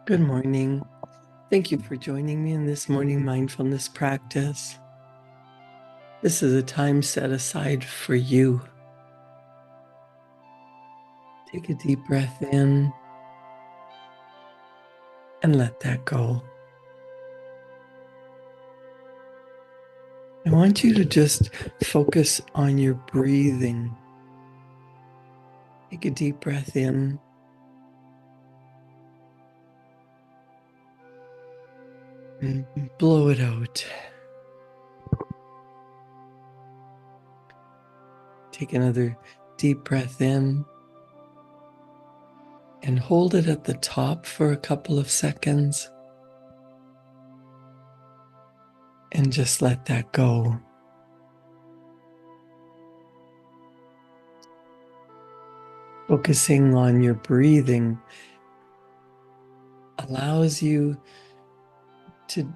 Good morning. Thank you for joining me in this morning mindfulness practice. This is a time set aside for you. Take a deep breath in and let that go. I want you to just focus on your breathing. Take a deep breath in and blow it out. Take another deep breath in and hold it at the top for a couple of seconds. And just let that go. Focusing on your breathing allows you to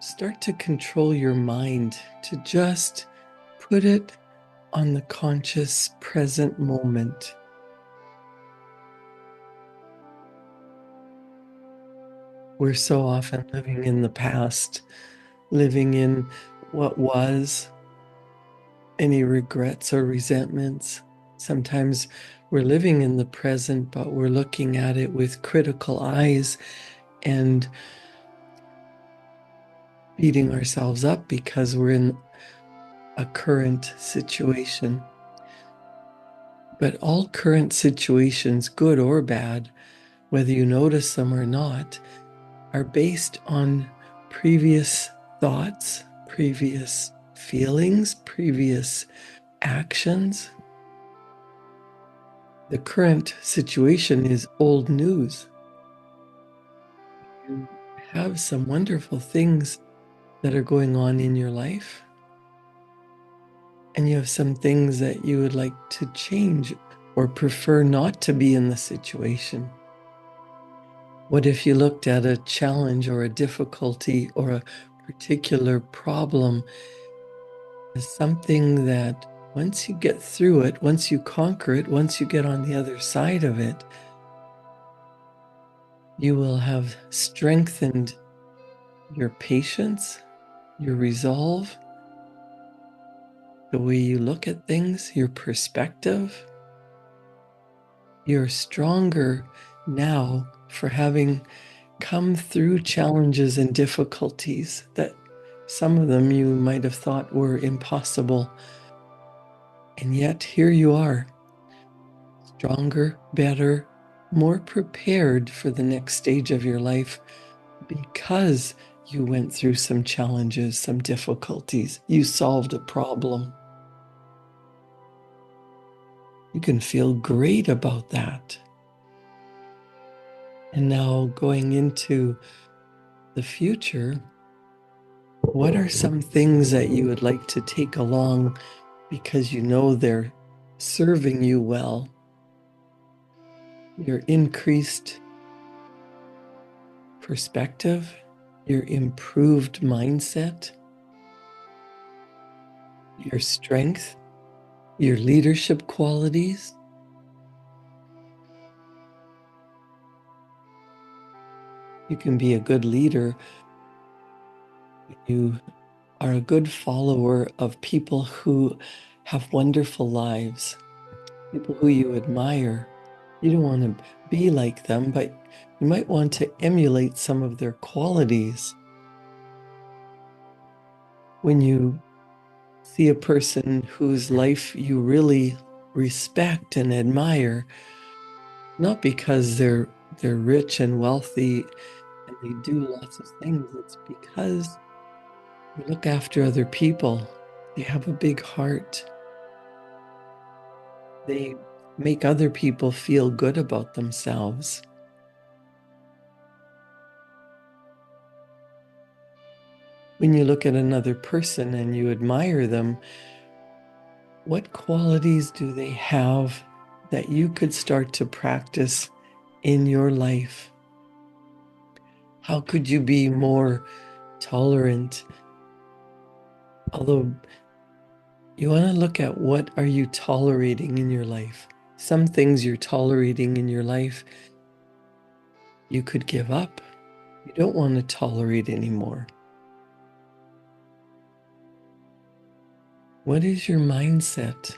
start to control your mind, to just put it on the conscious present moment. We're so often living in the past, living in what was, any regrets or resentments. Sometimes we're living in the present, but we're looking at it with critical eyes and beating ourselves up because we're in a current situation. But all current situations, good or bad, whether you notice them or not, are based on previous thoughts, previous feelings, previous actions. The current situation is old news. You have some wonderful things that are going on in your life, and you have some things that you would like to change or prefer not to be in the situation. What if you looked at a challenge or a difficulty or a particular problem as something that once you get through it, once you conquer it, once you get on the other side of it, you will have strengthened your patience, your resolve, the way you look at things, your perspective. You're stronger now for having come through challenges and difficulties that some of them you might have thought were impossible. And yet here you are, stronger, better, more prepared for the next stage of your life because you went through some challenges, some difficulties. You solved a problem. You can feel great about that. And now going into the future, what are some things that you would like to take along because you know they're serving you well? Your increased perspective, your improved mindset, your strength, your leadership qualities. You can be a good leader. You are a good follower of people who have wonderful lives, people who you admire. You don't want to be like them, but you might want to emulate some of their qualities. When you see a person whose life you really respect and admire, not because they're rich and wealthy and they do lots of things, it's because they look after other people. They have a big heart. They make other people feel good about themselves. When you look at another person and you admire them, what qualities do they have that you could start to practice in your life? How could you be more tolerant? Although you want to look at what are you tolerating in your life? Some things you're tolerating in your life You could give up. You don't want to tolerate anymore. What is your mindset?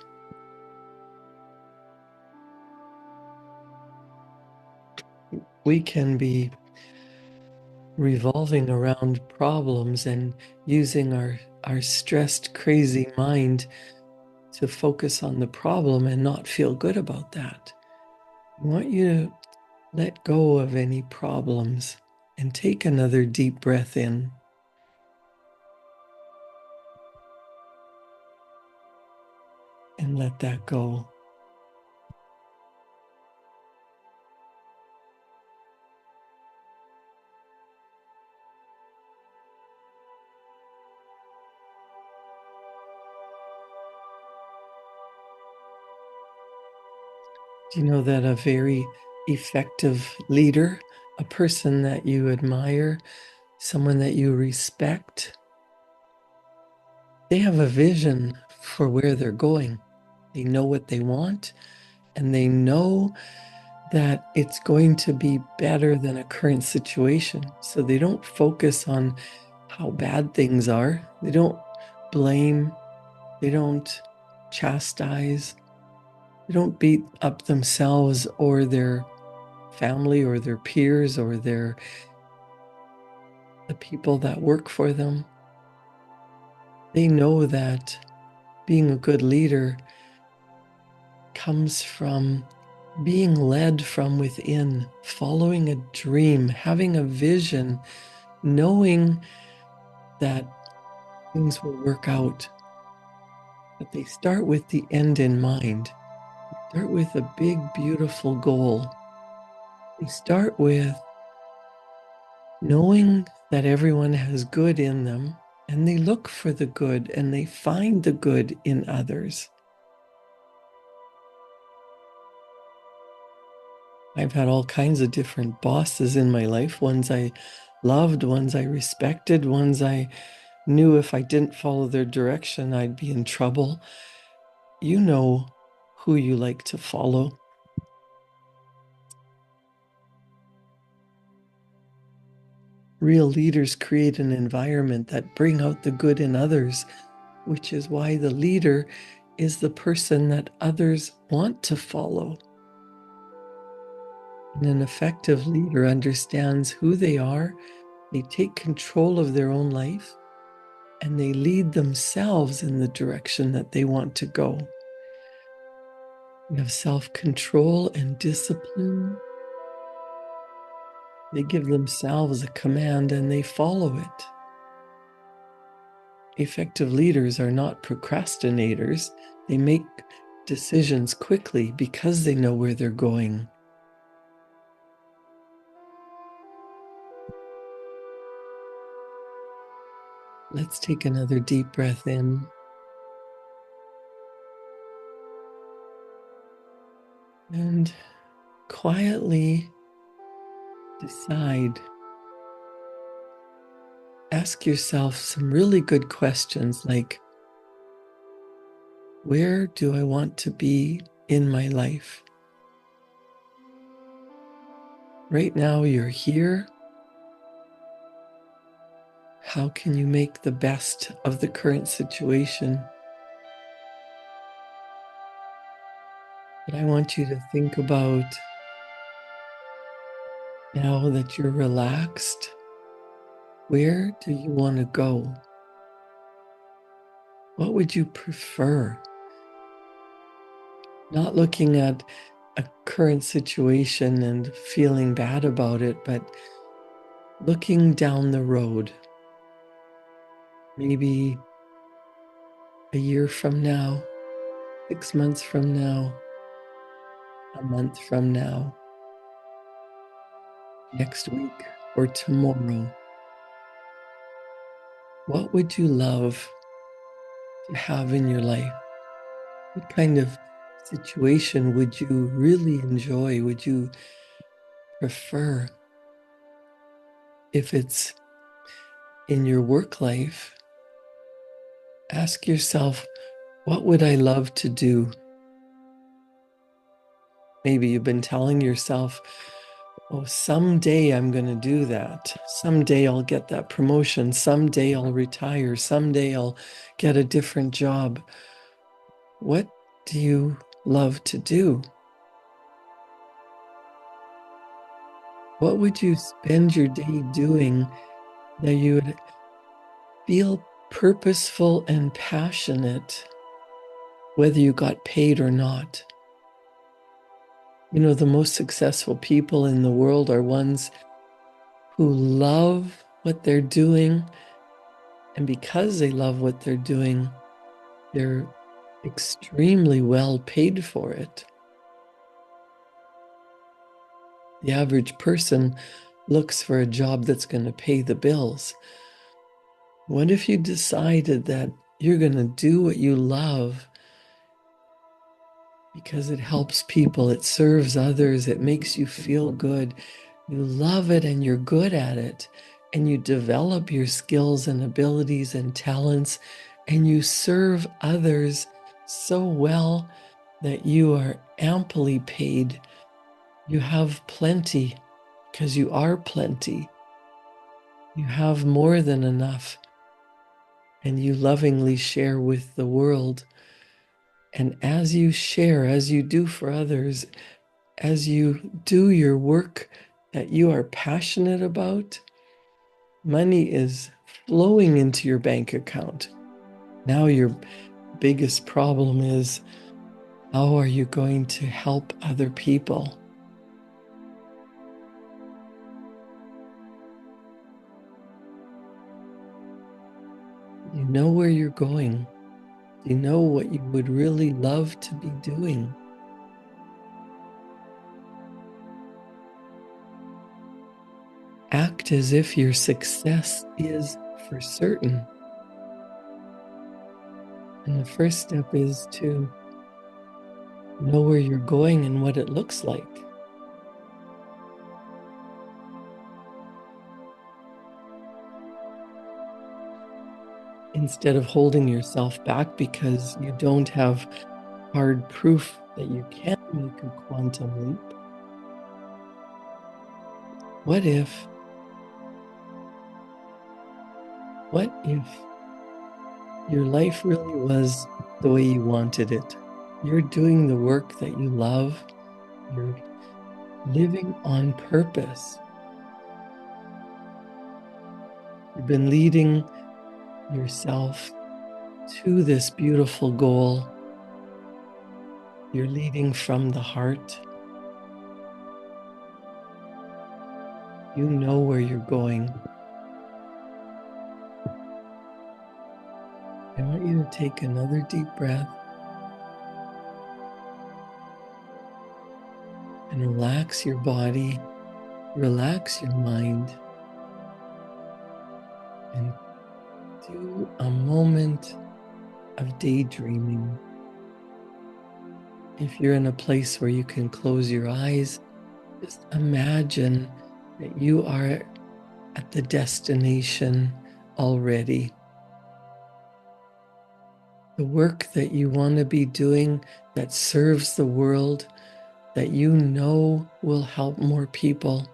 We can be revolving around problems and using our stressed, crazy mind to focus on the problem and not feel good about that. I want you to let go of any problems and take another deep breath in. And let that go. Do you know that a very effective leader, a person that you admire, someone that you respect, they have a vision for where they're going. They know what they want, and they know that it's going to be better than a current situation. So they don't focus on how bad things are. They don't blame. They don't chastise. They don't beat up themselves or their family or their peers or the people that work for them. They know that being a good leader comes from being led from within, following a dream, having a vision, knowing that things will work out. But they start with the end in mind. They start with a big, beautiful goal. They start with knowing that everyone has good in them, and they look for the good and they find the good in others. I've had all kinds of different bosses in my life, ones I loved, ones I respected, ones I knew if I didn't follow their direction, I'd be in trouble. You know who you like to follow. Real leaders create an environment that bring out the good in others, which is why the leader is the person that others want to follow. And an effective leader understands who they are, they take control of their own life, and they lead themselves in the direction that they want to go. They have self-control and discipline. They give themselves a command and they follow it. Effective leaders are not procrastinators. They make decisions quickly because they know where they're going. Let's take another deep breath in. And quietly decide. Ask yourself some really good questions like, where do I want to be in my life? Right now, you're here. How can you make the best of the current situation? But I want you to think about, now that you're relaxed, where do you want to go? What would you prefer? Not looking at a current situation and feeling bad about it, but looking down the road. Maybe a year from now, 6 months from now, a month from now, next week, or tomorrow. What would you love to have in your life? What kind of situation would you really enjoy? Would you prefer? If it's in your work life, ask yourself, what would I love to do? Maybe you've been telling yourself, Oh, someday I'm going to do that. Someday I'll get that promotion. Someday I'll retire. Someday I'll get a different job. What do you love to do? What would you spend your day doing that you would feel purposeful and passionate, whether you got paid or not? You know, the most successful people in the world are ones who love what they're doing. And because they love what they're doing, they're extremely well paid for it. The average person looks for a job that's going to pay the bills. What if you decided that you're going to do what you love because it helps people, it serves others, it makes you feel good. You love it and you're good at it, and you develop your skills and abilities and talents, and you serve others so well that you are amply paid. You have plenty because you are plenty. You have more than enough, and you lovingly share with the world. And as you share, as you do for others, as you do your work that you are passionate about, money is flowing into your bank account. Now your biggest problem is, how are you going to help other people? You know where you're going. You know what you would really love to be doing. Act as if your success is for certain. And the first step is to know where you're going and what it looks like. Instead of holding yourself back because you don't have hard proof that you can make a quantum leap, what if your life really was the way you wanted it? You're doing the work that you love. You're living on purpose. You've been leading yourself to this beautiful goal. You're leading from the heart. You know where you're going. I want you to take another deep breath and relax your body, relax your mind, and do a moment of daydreaming. If you're in a place where you can close your eyes, just imagine that you are at the destination already. The work that you want to be doing that serves the world, that you know will help more people.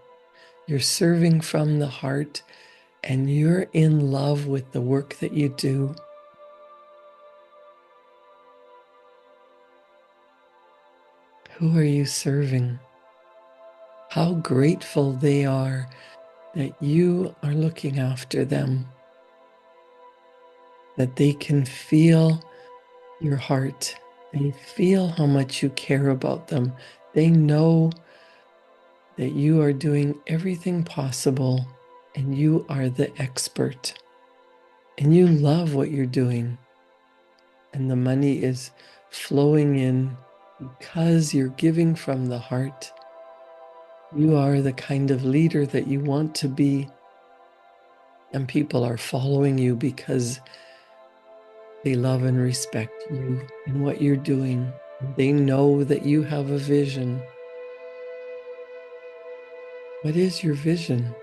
You're serving from the heart, and you're in love with the work that you do. Who are you serving? How grateful they are that you are looking after them, that they can feel your heart. They feel how much you care about them. They know that you are doing everything possible and you are the expert and you love what you're doing. And the money is flowing in because you're giving from the heart. You are the kind of leader that you want to be, and people are following you because they love and respect you and what you're doing. They know that you have a vision. What is your vision?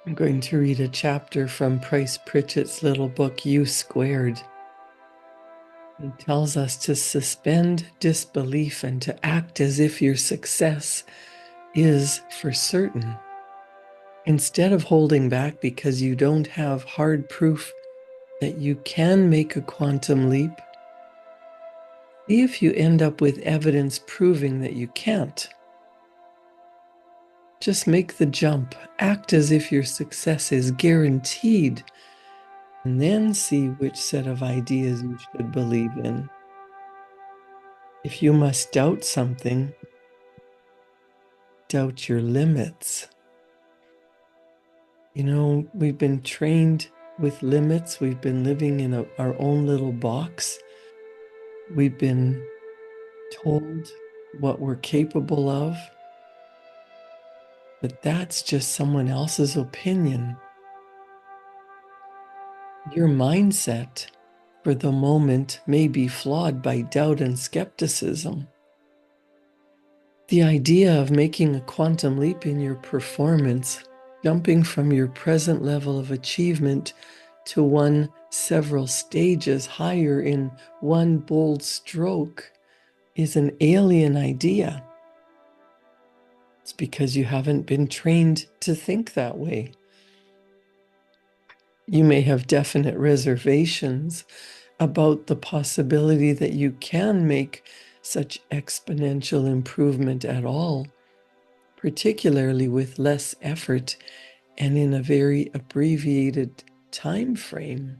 I'm going to read a chapter from Price Pritchett's little book, U Squared. It tells us to suspend disbelief and to act as if your success is for certain. Instead of holding back because you don't have hard proof that you can make a quantum leap, see if you end up with evidence proving that you can't. Just make the jump, act as if your success is guaranteed, and then see which set of ideas you should believe in. If you must doubt something, doubt your limits. You know, we've been trained with limits. We've been living in our own little box. We've been told what we're capable of, but that's just someone else's opinion. Your mindset for the moment may be flawed by doubt and skepticism. The idea of making a quantum leap in your performance, jumping from your present level of achievement to one several stages higher in one bold stroke, is an alien idea. It's because you haven't been trained to think that way. You may have definite reservations about the possibility that you can make such exponential improvement at all, particularly with less effort and in a very abbreviated time frame.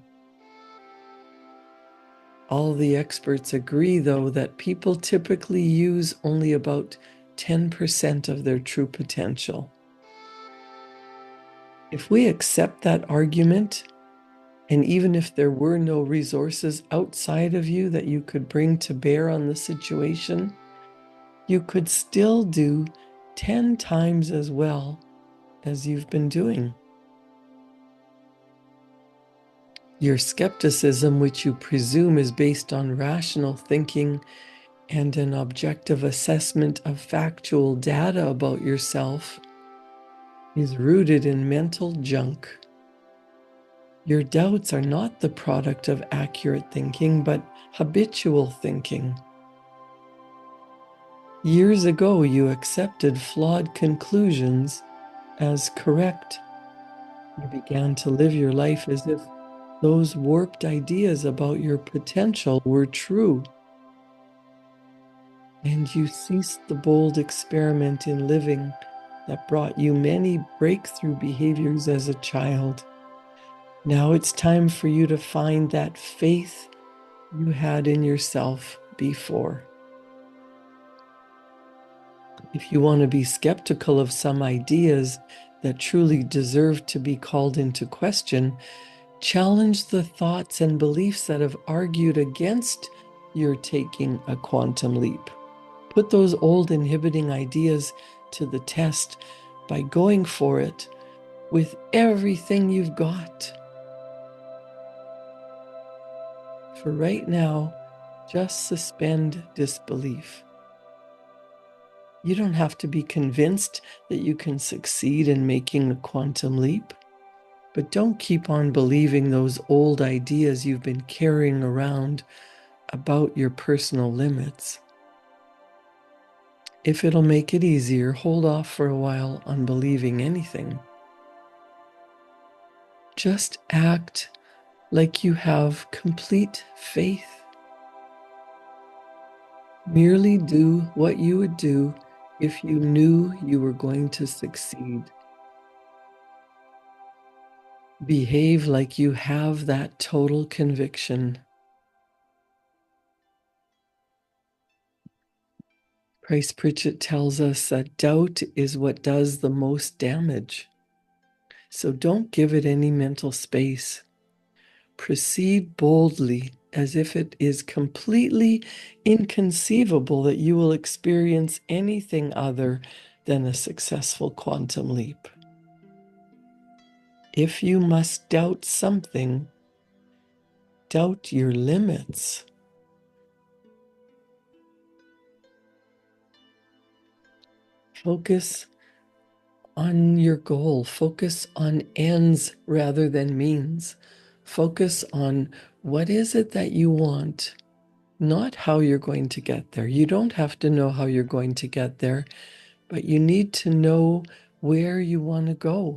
All the experts agree, though, that people typically use only about 10% of their true potential. If we accept that argument, and even if there were no resources outside of you that you could bring to bear on the situation, you could still do 10 times as well as you've been doing. Your skepticism, which you presume is based on rational thinking and an objective assessment of factual data about yourself, is rooted in mental junk. Your doubts are not the product of accurate thinking, but habitual thinking. Years ago, you accepted flawed conclusions as correct. You began to live your life as if those warped ideas about your potential were true. And you ceased the bold experiment in living that brought you many breakthrough behaviors as a child. Now it's time for you to find that faith you had in yourself before. If you want to be skeptical of some ideas that truly deserve to be called into question, challenge the thoughts and beliefs that have argued against your taking a quantum leap. Put those old inhibiting ideas to the test by going for it with everything you've got. For right now, just suspend disbelief. You don't have to be convinced that you can succeed in making a quantum leap, but don't keep on believing those old ideas you've been carrying around about your personal limits. If it'll make it easier, hold off for a while on believing anything. Just act like you have complete faith. Merely do what you would do if you knew you were going to succeed. Behave like you have that total conviction. Price Pritchett tells us that doubt is what does the most damage. So don't give it any mental space. Proceed boldly as if it is completely inconceivable that you will experience anything other than a successful quantum leap. If you must doubt something, doubt your limits. Focus on your goal. Focus on ends rather than means. Focus on what is it that you want, not how you're going to get there. You don't have to know how you're going to get there, but you need to know where you want to go.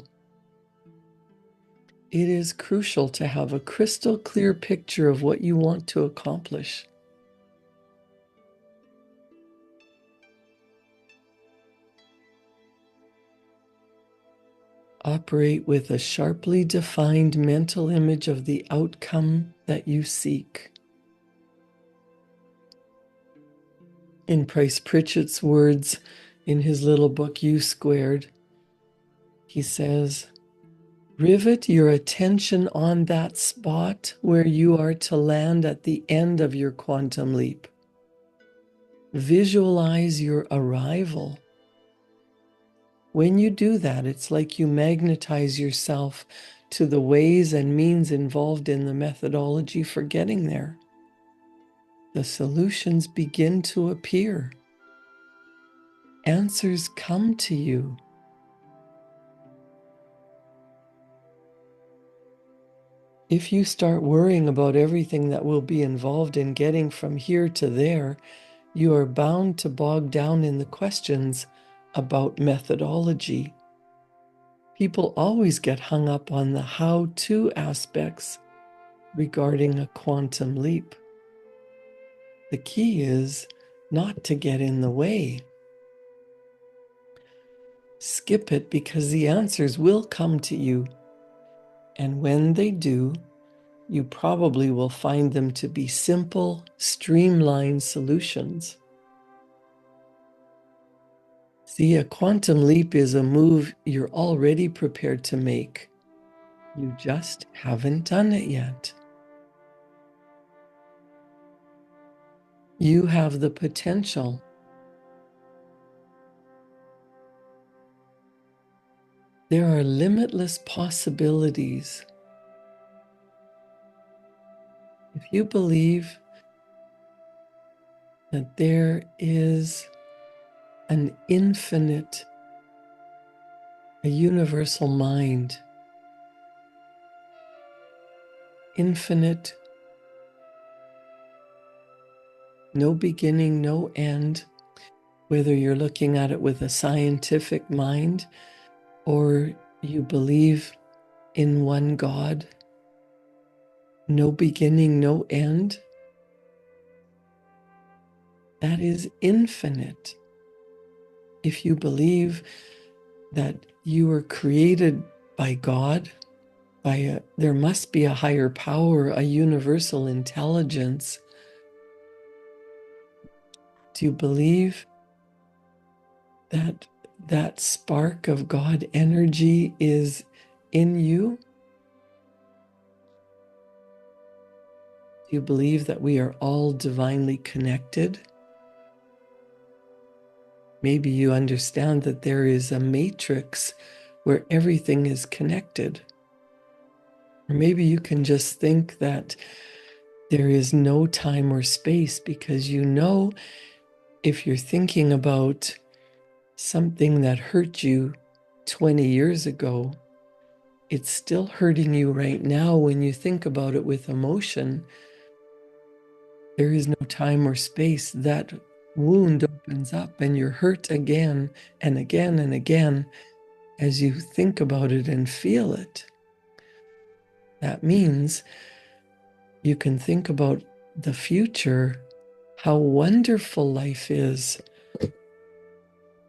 It is crucial to have a crystal clear picture of what you want to accomplish. Operate with a sharply defined mental image of the outcome that you seek. In Price Pritchett's words in his little book, U Squared, he says, rivet your attention on that spot where you are to land at the end of your quantum leap. Visualize your arrival. When you do that, it's like you magnetize yourself to the ways and means involved in the methodology for getting there. The solutions begin to appear. Answers come to you. If you start worrying about everything that will be involved in getting from here to there, you are bound to bog down in the questions about methodology. People always get hung up on the how-to aspects regarding a quantum leap. The key is not to get in the way. Skip it because the answers will come to you. And when they do, you probably will find them to be simple, streamlined solutions. See, a quantum leap is a move you're already prepared to make. You just haven't done it yet. You have the potential. There are limitless possibilities. If you believe that there is an infinite, a universal mind, infinite, no beginning, no end, whether you're looking at it with a scientific mind or you believe in one God, no beginning, no end, that is infinite. If you believe that you were created by God, there must be a higher power, a universal intelligence. Do you believe that that spark of God energy is in you? Do you believe that we are all divinely connected? Maybe you understand that there is a matrix where everything is connected. Or maybe you can just think that there is no time or space because you know if you're thinking about something that hurt you 20 years ago, it's still hurting you right now when you think about it with emotion. There is no time or space. That wound opens up and you're hurt again and again and again as you think about it and feel it. That means you can think about the future, how wonderful life is,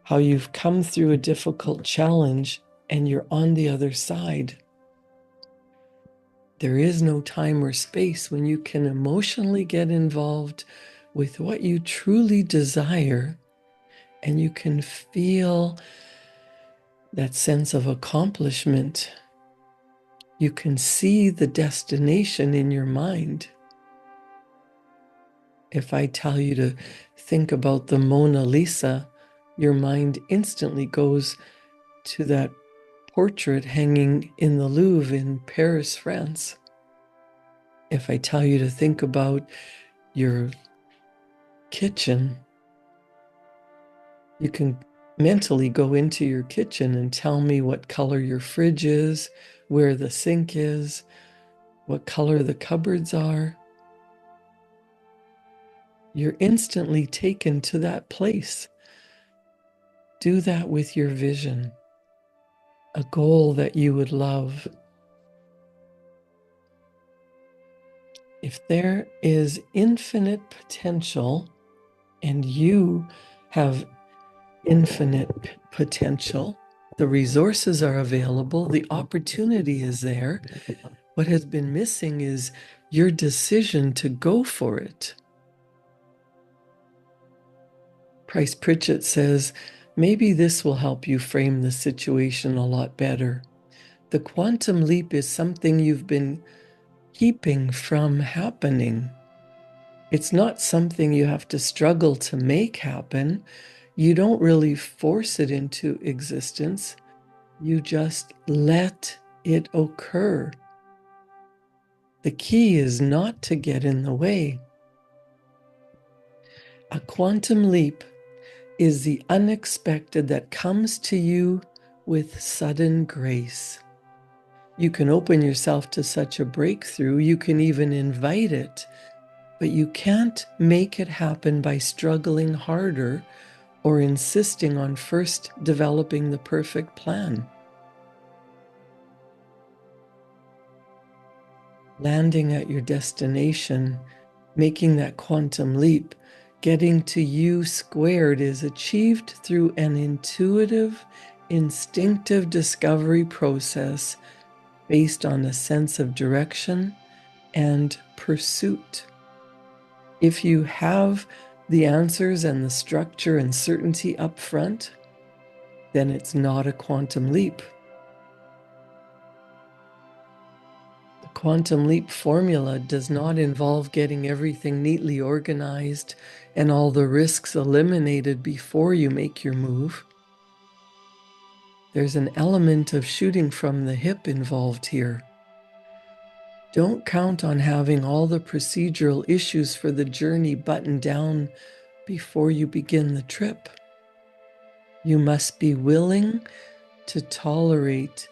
how you've come through a difficult challenge and you're on the other side. There is no time or space when you can emotionally get involved with what you truly desire and you can feel that sense of accomplishment. You can see the destination in your mind. If I tell you to think about the Mona Lisa, your mind instantly goes to that portrait hanging in the Louvre in Paris, France. If I tell you to think about your kitchen, you can mentally go into your kitchen and tell me what color your fridge is, where the sink is, what color the cupboards are. You're instantly taken to that place. Do that with your vision, a goal that you would love. If there is infinite potential and you have infinite potential, the resources are available, the opportunity is there. What has been missing is your decision to go for it. Price Pritchett says, maybe this will help you frame the situation a lot better. The quantum leap is something you've been keeping from happening. It's not something you have to struggle to make happen. You don't really force it into existence. You just let it occur. The key is not to get in the way. A quantum leap is the unexpected that comes to you with sudden grace. You can open yourself to such a breakthrough. You can even invite it, but you can't make it happen by struggling harder or insisting on first developing the perfect plan. Landing at your destination, making that quantum leap, getting to U squared is achieved through an intuitive, instinctive discovery process based on a sense of direction and pursuit. If you have the answers and the structure and certainty up front, then it's not a quantum leap. The quantum leap formula does not involve getting everything neatly organized and all the risks eliminated before you make your move. There's an element of shooting from the hip involved here. Don't count on having all the procedural issues for the journey buttoned down before you begin the trip. You must be willing to tolerate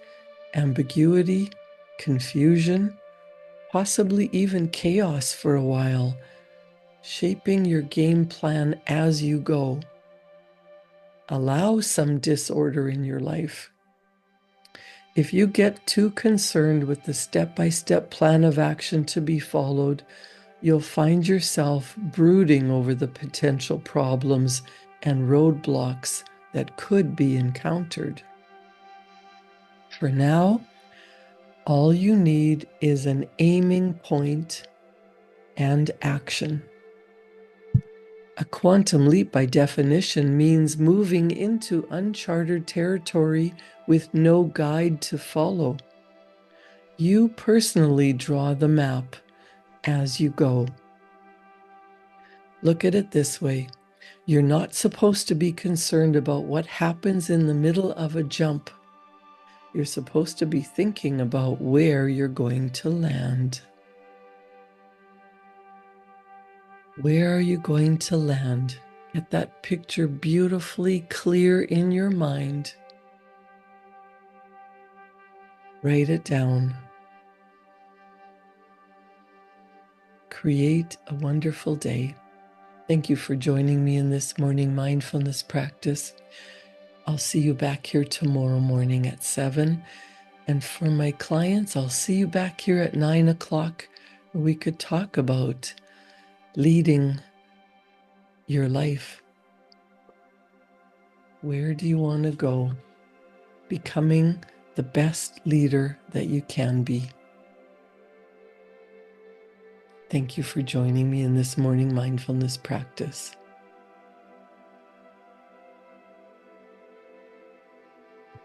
ambiguity, confusion, possibly even chaos for a while, shaping your game plan as you go. Allow some disorder in your life. If you get too concerned with the step-by-step plan of action to be followed, you'll find yourself brooding over the potential problems and roadblocks that could be encountered. For now, all you need is an aiming point and action. A quantum leap, by definition, means moving into uncharted territory with no guide to follow. You personally draw the map as you go. Look at it this way. You're not supposed to be concerned about what happens in the middle of a jump. You're supposed to be thinking about where you're going to land. Where are you going to land? Get that picture beautifully clear in your mind. Write it down. Create a wonderful day. Thank you for joining me in this morning mindfulness practice. I'll see you back here tomorrow morning at 7. And for my clients, I'll see you back here at 9 o'clock, where we could talk about leading your life. Where do you want to go? Becoming the best leader that you can be. Thank you for joining me in this morning mindfulness practice.